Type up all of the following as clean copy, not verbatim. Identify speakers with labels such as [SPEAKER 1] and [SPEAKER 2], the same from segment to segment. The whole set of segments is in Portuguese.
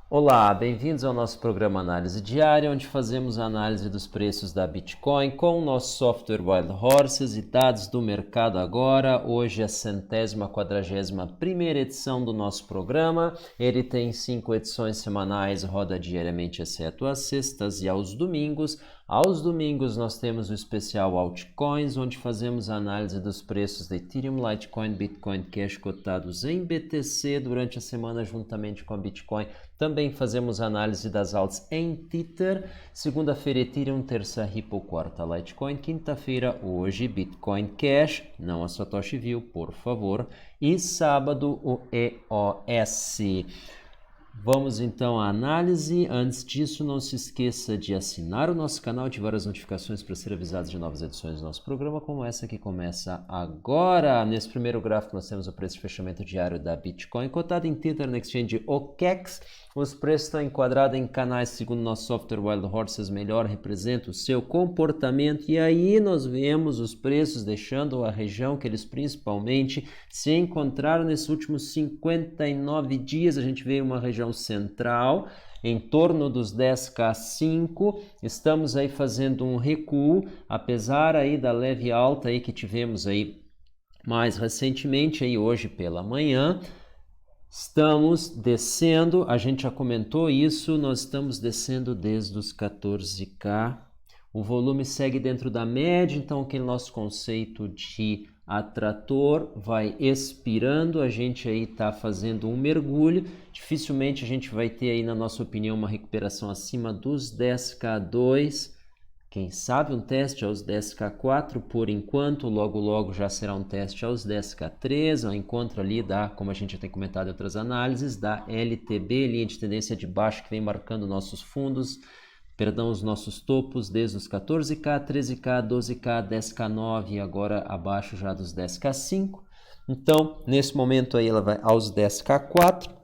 [SPEAKER 1] Olá, bem-vindos ao nosso programa Análise Diária, onde fazemos a análise dos preços da Bitcoin com o nosso software Wild Horses e dados do mercado agora. Hoje é a 141ª edição do nosso programa. Ele tem 5 edições semanais, roda diariamente, exceto às sextas e aos domingos. Aos domingos nós temos o especial Altcoins, onde fazemos a análise dos preços de Ethereum, Litecoin, Bitcoin Cash cotados em BTC durante a semana juntamente com a Bitcoin. Também fazemos análise das altas em Tether. Segunda-feira Ethereum, terça Ripple, quarta Litecoin, quinta-feira hoje Bitcoin Cash, não a Satoshi View, por favor, e sábado o EOS. Vamos então à análise. Antes disso, não se esqueça de assinar o nosso canal e ativar as notificações para ser avisado de novas edições do nosso programa, como essa que começa agora. Nesse primeiro gráfico, nós temos o preço de fechamento diário da Bitcoin, cotado em Tether na exchange OKEx. Os preços estão enquadrados em canais, segundo nosso software Wild Horses, melhor representa o seu comportamento. E aí nós vemos os preços deixando a região que eles principalmente se encontraram nesses últimos 59 dias. A gente vê uma região central em torno dos 10K5, estamos aí fazendo um recuo, apesar aí da leve alta aí que tivemos aí mais recentemente, aí hoje pela manhã. Estamos descendo, a gente já comentou isso, nós estamos descendo desde os 14K. O volume segue dentro da média, então aquele nosso conceito de atrator vai expirando, a gente aí está fazendo um mergulho. Dificilmente a gente vai ter aí, na nossa opinião, uma recuperação acima dos 10K2. Quem sabe um teste aos 10K4 por enquanto, logo já será um teste aos 10K3, ao encontro ali da, como a gente já tem comentado em outras análises, da LTB, linha de tendência de baixo que vem marcando nossos fundos, os nossos topos desde os 14K, 13K, 12K, 10K9 e agora abaixo já dos 10K5. Então, nesse momento aí ela vai aos 10K4.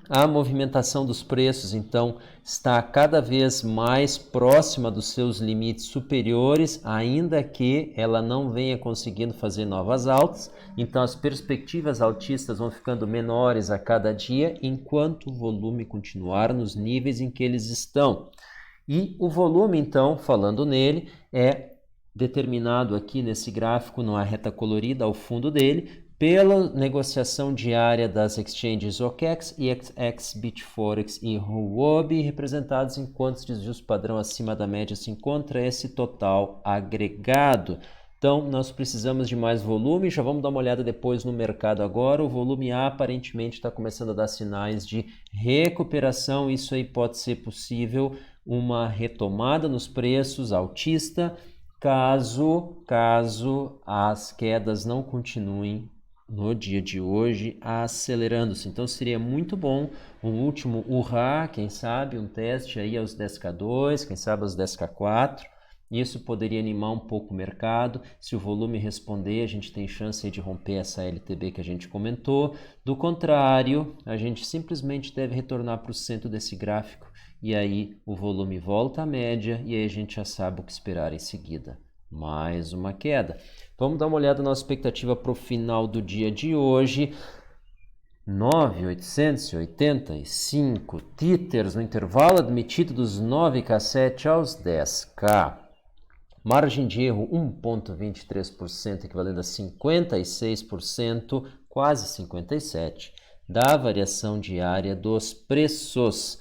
[SPEAKER 1] A movimentação dos preços, então, está cada vez mais próxima dos seus limites superiores, ainda que ela não venha conseguindo fazer novas altas. Então, as perspectivas altistas vão ficando menores a cada dia, enquanto o volume continuar nos níveis em que eles estão. E o volume, então, falando nele, é determinado aqui nesse gráfico, numa reta colorida ao fundo dele, pela negociação diária das exchanges OKEx, EXX, Bitforex e Huobi, representados em quantos desvios padrão acima da média se encontra esse total agregado. Então, nós precisamos de mais volume, já vamos dar uma olhada depois no mercado agora. O volume aparentemente está começando a dar sinais de recuperação, isso aí pode ser possível, uma retomada nos preços altista, caso as quedas não continuem no dia de hoje acelerando-se. Então seria muito bom um último urrá, quem sabe um teste aí aos 10K2, quem sabe aos 10K4. Isso poderia animar um pouco o mercado. Se o volume responder, a gente tem chance de romper essa LTB que a gente comentou. Do contrário, a gente simplesmente deve retornar para o centro desse gráfico e aí o volume volta à média e aí a gente já sabe o que esperar em seguida. Mais uma queda. Vamos dar uma olhada na nossa expectativa para o final do dia de hoje. 9.885 Tethers no intervalo admitido dos 9K7 aos 10K. Margem de erro 1,23%, equivalendo a 56%, quase 57%, da variação diária dos preços.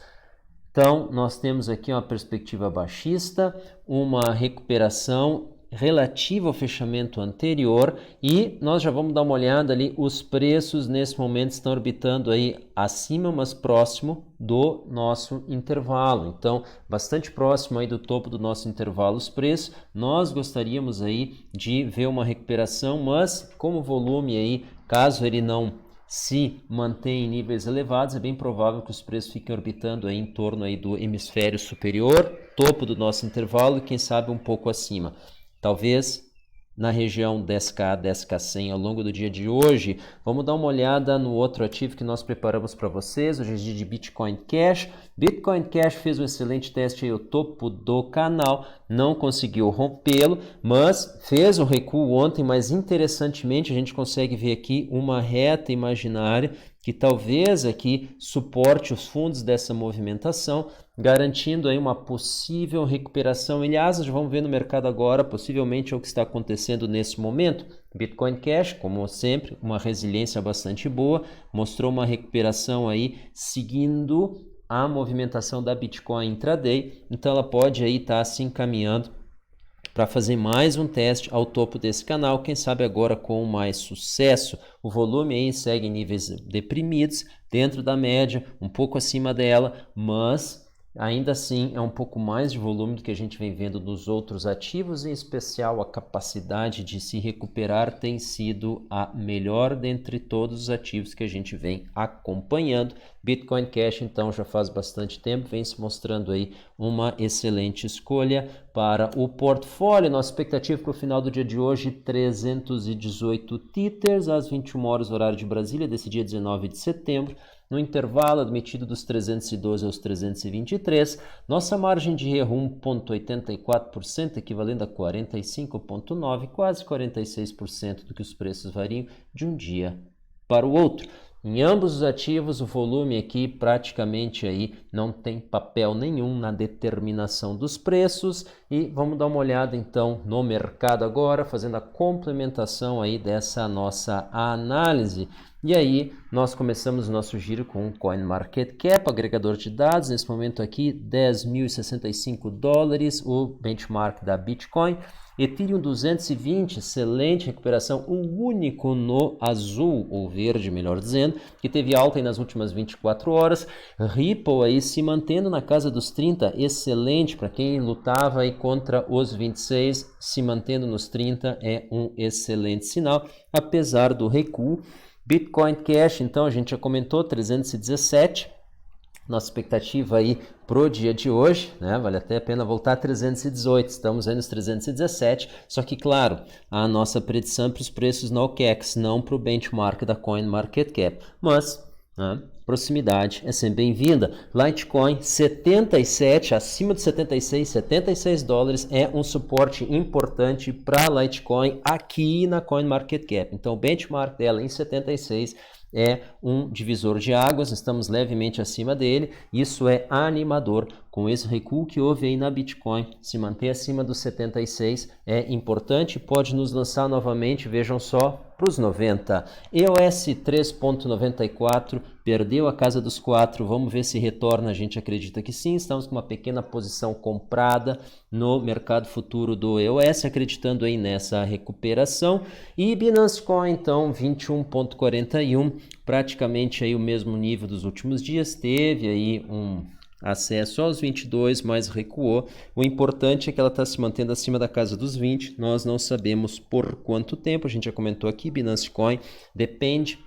[SPEAKER 1] Então, nós temos aqui uma perspectiva baixista, uma recuperação relativa ao fechamento anterior e nós já vamos dar uma olhada ali, os preços nesse momento estão orbitando aí acima, mas próximo do nosso intervalo. Então, bastante próximo aí do topo do nosso intervalo os preços. Nós gostaríamos aí de ver uma recuperação, mas como o volume aí, caso ele não se mantém em níveis elevados, é bem provável que os preços fiquem orbitando aí em torno aí do hemisfério superior, topo do nosso intervalo e quem sabe um pouco acima. Talvez na região 10K, 10K100 ao longo do dia de hoje. Vamos dar uma olhada no outro ativo que nós preparamos para vocês, hoje é dia de Bitcoin Cash. Bitcoin Cash fez um excelente teste aí ao topo do canal, não conseguiu rompê-lo, mas fez um recuo ontem, mas interessantemente a gente consegue ver aqui uma reta imaginária que talvez aqui suporte os fundos dessa movimentação, garantindo aí uma possível recuperação. Aliás, já vamos ver no mercado agora, possivelmente é o que está acontecendo nesse momento. Bitcoin Cash, como sempre, uma resiliência bastante boa, mostrou uma recuperação aí seguindo a movimentação da Bitcoin intraday, então ela pode aí estar se encaminhando para fazer mais um teste ao topo desse canal, quem sabe agora com mais sucesso. O volume aí segue em níveis deprimidos, dentro da média, um pouco acima dela, mas ainda assim é um pouco mais de volume do que a gente vem vendo nos outros ativos, em especial a capacidade de se recuperar tem sido a melhor dentre todos os ativos que a gente vem acompanhando. Bitcoin Cash então já faz bastante tempo, vem se mostrando aí uma excelente escolha para o portfólio. Nossa expectativa para o final do dia de hoje, 318 Tethers às 21 horas horário de Brasília, desse dia 19 de setembro. No intervalo admitido dos 312 aos 323, nossa margem de erro 1,84%, equivalendo a 45,9%, quase 46% do que os preços variam de um dia para o outro. Em ambos os ativos, o volume aqui praticamente aí não tem papel nenhum na determinação dos preços. E vamos dar uma olhada então no mercado agora, fazendo a complementação aí dessa nossa análise. E aí, nós começamos o nosso giro com o CoinMarketCap, agregador de dados, nesse momento aqui, $10.065, o benchmark da Bitcoin. Ethereum 220, excelente recuperação, o único no azul, ou verde, melhor dizendo, que teve alta aí nas últimas 24 horas. Ripple aí se mantendo na casa dos 30, excelente, para quem lutava aí contra os 26, se mantendo nos 30 é um excelente sinal, apesar do recuo. Bitcoin Cash, então, a gente já comentou, 317, nossa expectativa aí pro dia de hoje, né? Vale até a pena voltar a 318, estamos aí nos 317, só que, claro, a nossa predição para os preços no OKEx, não para o benchmark da CoinMarketCap, mas proximidade é sempre bem-vinda. Litecoin 77, acima de 76 dólares é um suporte importante para Litecoin aqui na CoinMarketCap. Então o benchmark dela em 76 é um divisor de águas, estamos levemente acima dele, isso é animador. Com esse recuo que houve aí na Bitcoin, se manter acima dos 76 é importante, pode nos lançar novamente, vejam só, para os 90. EOS 3.94, perdeu a casa dos 4, vamos ver se retorna, a gente acredita que sim, estamos com uma pequena posição comprada no mercado futuro do EOS, acreditando aí nessa recuperação. E Binance Coin, então, 21.41, praticamente aí o mesmo nível dos últimos dias, teve aí um acesso aos 22, mas recuou. O importante é que ela está se mantendo acima da casa dos 20. Nós não sabemos por quanto tempo. A gente já comentou aqui, Binance Coin depende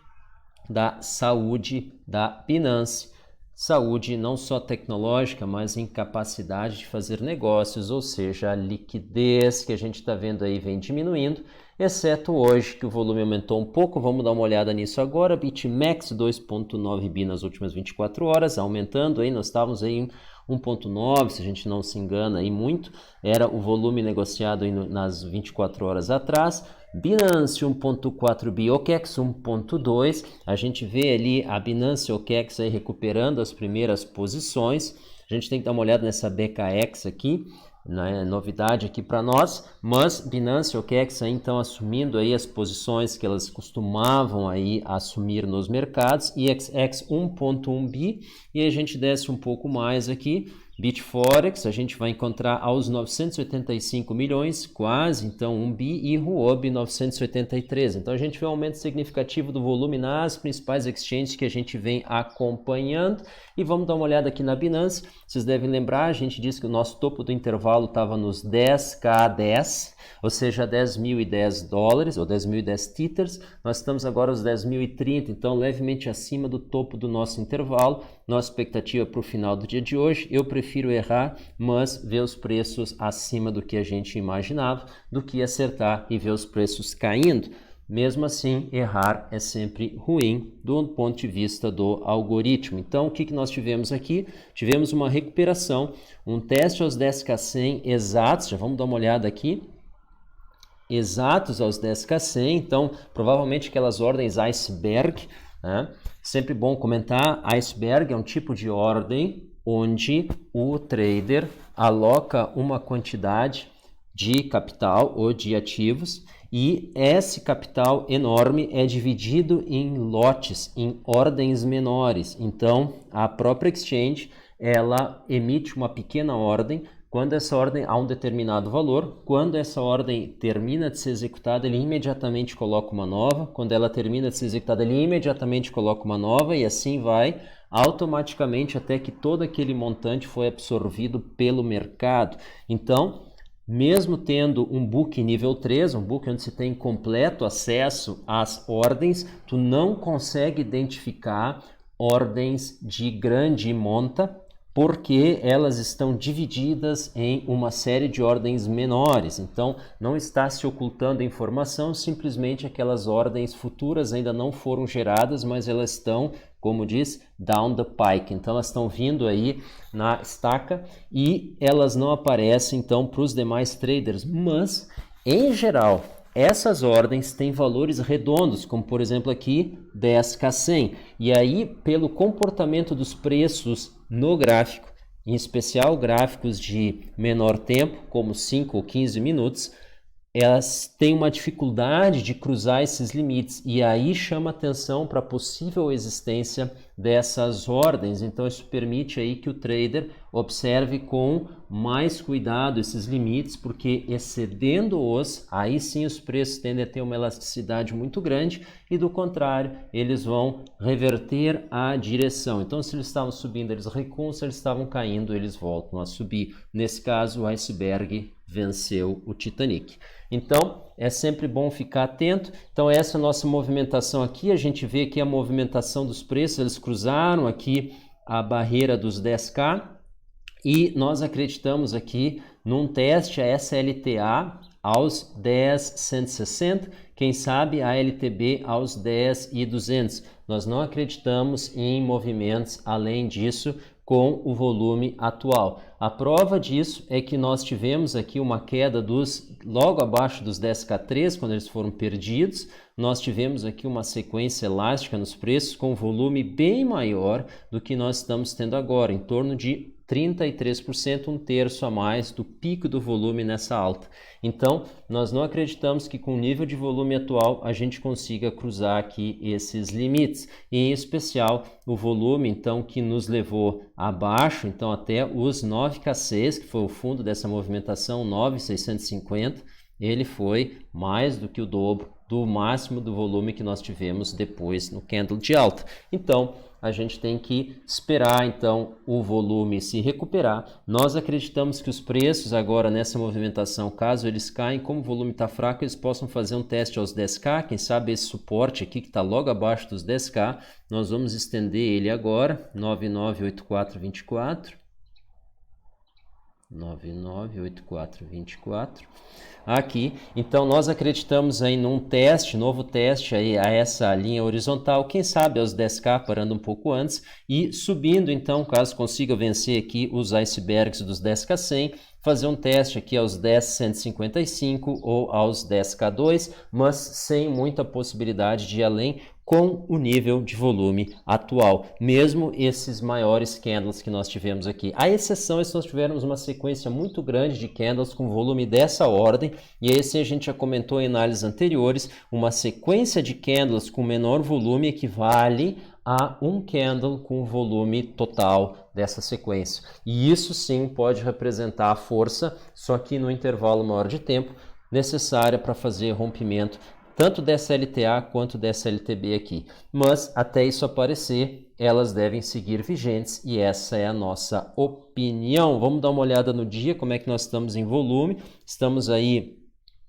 [SPEAKER 1] da saúde da Binance. Saúde não só tecnológica, mas em capacidade de fazer negócios, ou seja, a liquidez que a gente está vendo aí vem diminuindo, exceto hoje que o volume aumentou um pouco. Vamos dar uma olhada nisso agora. BitMEX 2.9 bi nas últimas 24 horas, aumentando aí, nós estávamos aí em 1.9, se a gente não se engana aí muito, era o volume negociado aí nas 24 horas atrás. Binance 1.4 bi, OKEx 1.2, a gente vê ali a Binance OKEx aí recuperando as primeiras posições. A gente tem que dar uma olhada nessa BKX aqui, né? Novidade aqui para nós, mas Binance OKEx aí então assumindo aí as posições que elas costumavam aí assumir nos mercados. EXX 1.1 bi, e a gente desce um pouco mais aqui. Bitforex, a gente vai encontrar aos 985 milhões, quase, então 1 bi, e Huobi 983. Então a gente vê um aumento significativo do volume nas principais exchanges que a gente vem acompanhando. E vamos dar uma olhada aqui na Binance. Vocês devem lembrar, a gente disse que o nosso topo do intervalo estava nos 10K10, ou seja, 10.010 dólares, ou 10.010 Tethers. Nós estamos agora aos 10.030, então levemente acima do topo do nosso intervalo. Nossa expectativa para o final do dia de hoje, eu prefiro errar, mas ver os preços acima do que a gente imaginava, do que acertar e ver os preços caindo. Mesmo assim, errar é sempre ruim do ponto de vista do algoritmo. Então, o que nós tivemos aqui? Tivemos uma recuperação, um teste aos 10K100 exatos, já vamos dar uma olhada aqui. Exatos aos 10K100, então provavelmente aquelas ordens iceberg, né? Sempre bom comentar, iceberg é um tipo de ordem onde o trader aloca uma quantidade de capital ou de ativos e esse capital enorme é dividido em lotes, em ordens menores. Então, a própria exchange, ela emite uma pequena ordem. Quando essa ordem há um determinado valor, quando essa ordem termina de ser executada, ele imediatamente coloca uma nova. Quando ela termina de ser executada, ele imediatamente coloca uma nova e assim vai automaticamente até que todo aquele montante foi absorvido pelo mercado. Então, mesmo tendo um book nível 3, um book onde se tem completo acesso às ordens, tu não consegue identificar ordens de grande monta, porque elas estão divididas em uma série de ordens menores. Então, não está se ocultando informação, simplesmente aquelas ordens futuras ainda não foram geradas, mas elas estão, como diz, down the pike. Então, elas estão vindo aí na estaca e elas não aparecem, então, para os demais traders. Mas, em geral, essas ordens têm valores redondos, como por exemplo aqui 10K100. E aí, pelo comportamento dos preços no gráfico, em especial gráficos de menor tempo, como 5 ou 15 minutos, elas têm uma dificuldade de cruzar esses limites e aí chama atenção para a possível existência dessas ordens. Então isso permite aí que o trader observe com mais cuidado esses limites, porque excedendo-os, aí sim os preços tendem a ter uma elasticidade muito grande e do contrário, eles vão reverter a direção. Então se eles estavam subindo, eles recuam, se eles estavam caindo, eles voltam a subir. Nesse caso, o iceberg venceu o Titanic. Então, é sempre bom ficar atento. Então, essa é a nossa movimentação aqui. A gente vê aqui a movimentação dos preços. Eles cruzaram aqui a barreira dos 10K e nós acreditamos aqui num teste a SLTA aos 10,160, quem sabe a LTB aos 10,200. Nós não acreditamos em movimentos além disso com o volume atual. A prova disso é que nós tivemos aqui uma queda logo abaixo dos 10K3, quando eles foram perdidos, nós tivemos aqui uma sequência elástica nos preços com volume bem maior do que nós estamos tendo agora, em torno de 33%, um terço a mais do pico do volume nessa alta. Então, nós não acreditamos que com o nível de volume atual a gente consiga cruzar aqui esses limites. E, em especial, o volume, então, que nos levou abaixo, então, até os 9K6, que foi o fundo dessa movimentação, 9,650, ele foi mais do que o dobro do máximo do volume que nós tivemos depois no candle de alta. Então, a gente tem que esperar então o volume se recuperar. Nós acreditamos que os preços agora nessa movimentação, caso eles caem, como o volume está fraco, eles possam fazer um teste aos 10K, quem sabe esse suporte aqui que está logo abaixo dos 10K, nós vamos estender ele agora, 998424. 998424 aqui. Então nós acreditamos aí num teste, novo teste aí a essa linha horizontal, quem sabe aos 10K parando um pouco antes e subindo então, caso consiga vencer aqui os icebergs dos 10K100, fazer um teste aqui aos 10,155 ou aos 10K2, mas sem muita possibilidade de ir além com o nível de volume atual, mesmo esses maiores candles que nós tivemos aqui. A exceção é se nós tivermos uma sequência muito grande de candles com volume dessa ordem, e esse a gente já comentou em análises anteriores, uma sequência de candles com menor volume equivale a um candle com o volume total dessa sequência. E isso sim pode representar a força, só que no intervalo maior de tempo, necessária para fazer rompimento tanto dessa LTA quanto dessa LTB aqui. Mas até isso aparecer, elas devem seguir vigentes e essa é a nossa opinião. Vamos dar uma olhada no dia, como é que nós estamos em volume. Estamos aí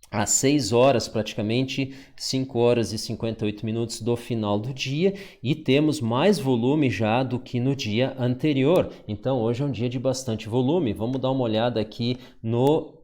[SPEAKER 1] às 6 horas, praticamente 5 horas e 58 minutos do final do dia e temos mais volume já do que no dia anterior. Então hoje é um dia de bastante volume. Vamos dar uma olhada aqui no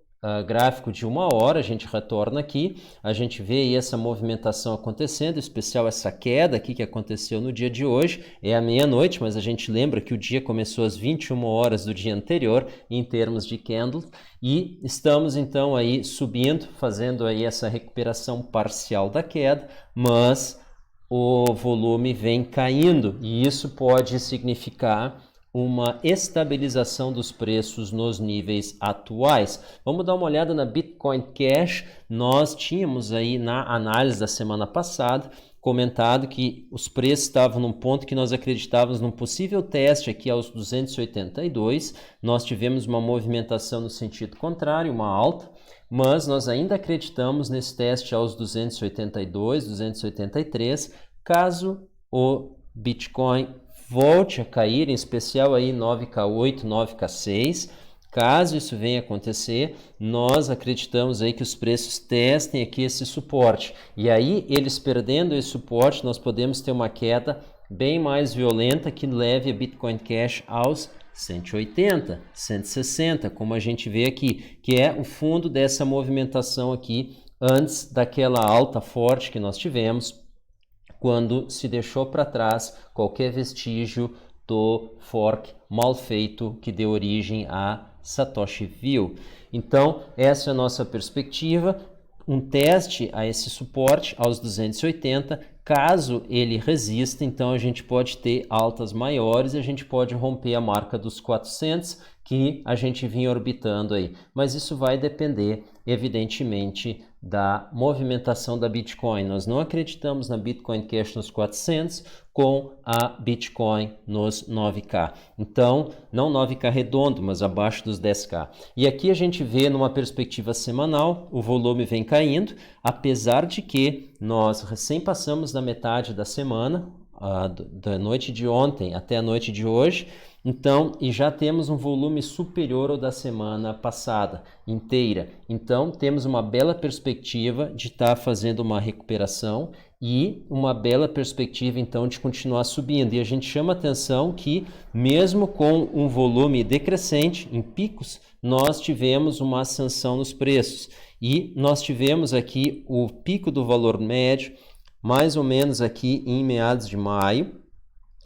[SPEAKER 1] gráfico de 1 hora, a gente retorna aqui, a gente vê aí essa movimentação acontecendo, em especial essa queda aqui que aconteceu no dia de hoje, é a meia-noite, mas a gente lembra que o dia começou às 21 horas do dia anterior, em termos de candle, e estamos então aí subindo, fazendo aí essa recuperação parcial da queda, mas o volume vem caindo e isso pode significar uma estabilização dos preços nos níveis atuais. Vamos dar uma olhada na Bitcoin Cash. Nós tínhamos aí na análise da semana passada comentado que os preços estavam num ponto que nós acreditávamos num possível teste aqui aos 282. Nós tivemos uma movimentação no sentido contrário, uma alta, mas nós ainda acreditamos nesse teste aos 282, 283, caso o Bitcoin volte a cair, em especial aí 9K8, 9K6. Caso isso venha acontecer, nós acreditamos aí que os preços testem aqui esse suporte. E aí, eles perdendo esse suporte, nós podemos ter uma queda bem mais violenta que leve a Bitcoin Cash aos 180, 160, como a gente vê aqui, que é o fundo dessa movimentação aqui antes daquela alta forte que nós tivemos, quando se deixou para trás qualquer vestígio do fork mal feito que deu origem a Satoshiville. Então, essa é a nossa perspectiva, um teste a esse suporte aos 280, caso ele resista, então a gente pode ter altas maiores e a gente pode romper a marca dos 400 que a gente vinha orbitando aí, mas isso vai depender, evidentemente, da movimentação da Bitcoin. Nós não acreditamos na Bitcoin Cash nos 400 com a Bitcoin nos 9K. Então, não 9K redondo, mas abaixo dos 10K. E aqui a gente vê numa perspectiva semanal, o volume vem caindo, apesar de que nós recém passamos da metade da semana, da noite de ontem até a noite de hoje, então, e já temos um volume superior ao da semana passada inteira. Então, temos uma bela perspectiva de estar fazendo uma recuperação e uma bela perspectiva, então, de continuar subindo. E a gente chama atenção que, mesmo com um volume decrescente, em picos, nós tivemos uma ascensão nos preços. E nós tivemos aqui o pico do valor médio, mais ou menos aqui em meados de maio,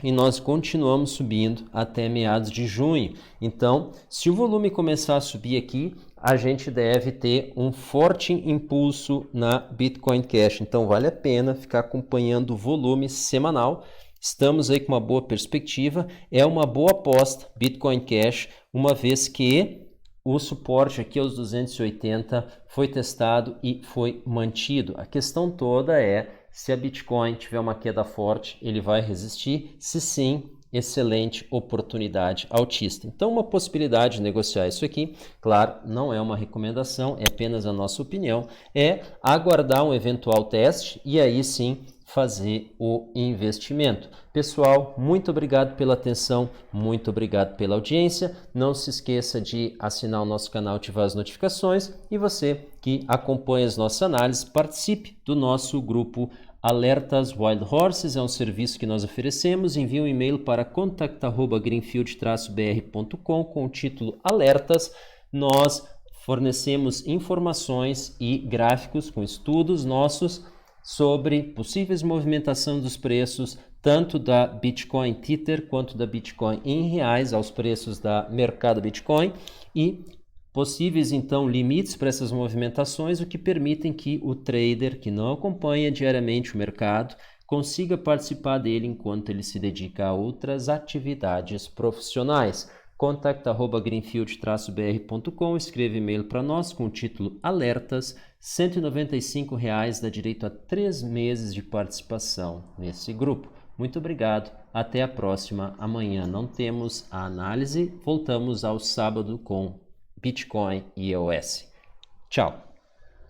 [SPEAKER 1] e nós continuamos subindo até meados de junho. Então, se o volume começar a subir aqui, a gente deve ter um forte impulso na Bitcoin Cash. Então, vale a pena ficar acompanhando o volume semanal. Estamos aí com uma boa perspectiva. É uma boa aposta Bitcoin Cash, uma vez que o suporte aqui aos 280 foi testado e foi mantido. A questão toda é: se a Bitcoin tiver uma queda forte, ele vai resistir? Se sim, excelente oportunidade altista. Então, uma possibilidade de negociar isso aqui, claro, não é uma recomendação, é apenas a nossa opinião, é aguardar um eventual teste e aí sim fazer o investimento. Pessoal, muito obrigado pela atenção, muito obrigado pela audiência. Não se esqueça de assinar o nosso canal, ativar as notificações, e você que acompanha as nossas análises, participe do nosso grupo Alertas Wild Horses. É um serviço que nós oferecemos. Envie um e-mail para contact@greenfield-br.com com o título Alertas. Nós fornecemos informações e gráficos com estudos nossos sobre possíveis movimentação dos preços, tanto da Bitcoin Tether quanto da Bitcoin em reais aos preços da mercado Bitcoin, e possíveis então limites para essas movimentações, o que permitem que o trader que não acompanha diariamente o mercado consiga participar dele enquanto ele se dedica a outras atividades profissionais. contact@greenfield-br.com, escreva e-mail para nós com o título Alertas. R$ 195 dá direito a 3 meses de participação nesse grupo. Muito obrigado, até a próxima. Amanhã não temos a análise, voltamos ao sábado com Bitcoin e EOS. Tchau!